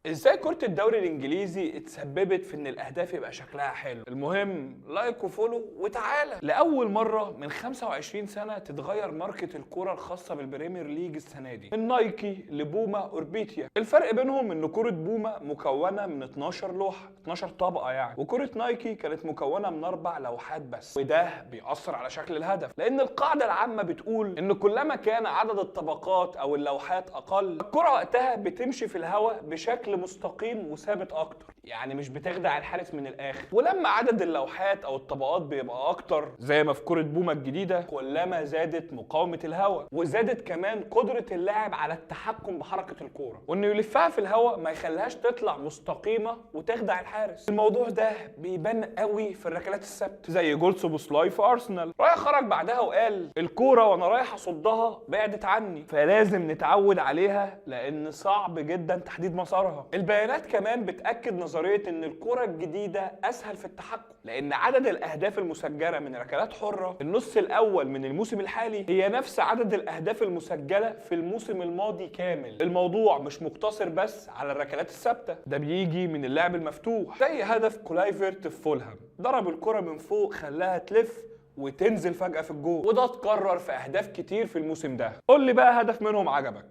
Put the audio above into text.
ازاي كرة الدوري الانجليزي اتسببت في ان الاهداف يبقى شكلها حلو؟ المهم لايك وفولو وتعالى. لاول مرة من 25 سنة تتغير ماركة الكرة الخاصة بالبريمير ليج السنة دي من نايكي لبوما اوربيتيا. الفرق بينهم ان كرة بوما مكونة من 12 لوحة، 12 طبقة يعني، وكرة نايكي كانت مكونة من 4 لوحات بس، وده بيأثر على شكل الهدف لان القاعدة العامة بتقول ان كلما كان عدد الطبقات او اللوحات اقل الكرة وقتها بتمشي في الهواء بشكل مستقيم وثابت اكتر، يعني مش بتخدع الحارس من الاخر. ولما عدد اللوحات او الطبقات بيبقى اكتر زي ما في كرة بوما الجديدة، كلما زادت مقاومة الهواء وزادت كمان قدرة اللاعب على التحكم بحركة الكورة، وانه يلفها في الهواء ما يخليهاش تطلع مستقيمة وتخدع الحارس. الموضوع ده بيبان قوي في الركلات الثابتة زي جول سوبوسلاي في ارسنال. رايح خرج بعدها وقال الكورة وانا رايح اصدها بعدت عني، فلازم نتعود عليها لان صعب جدا تحديد مسارها. البيانات كمان بتأكد نظرية ان الكرة الجديدة اسهل في التحكم، لان عدد الاهداف المسجلة من ركلات حرة النص الاول من الموسم الحالي هي نفس عدد الاهداف المسجلة في الموسم الماضي كامل. الموضوع مش مقتصر بس على الركلات الثابتة، ده بيجي من اللعب المفتوح زي هدف كولايفرت في فولهام، ضرب الكرة من فوق خلاها تلف وتنزل فجأة في الجول، وده اتكرر في اهداف كتير في الموسم ده. قول لي بقى هدف منهم عجبك؟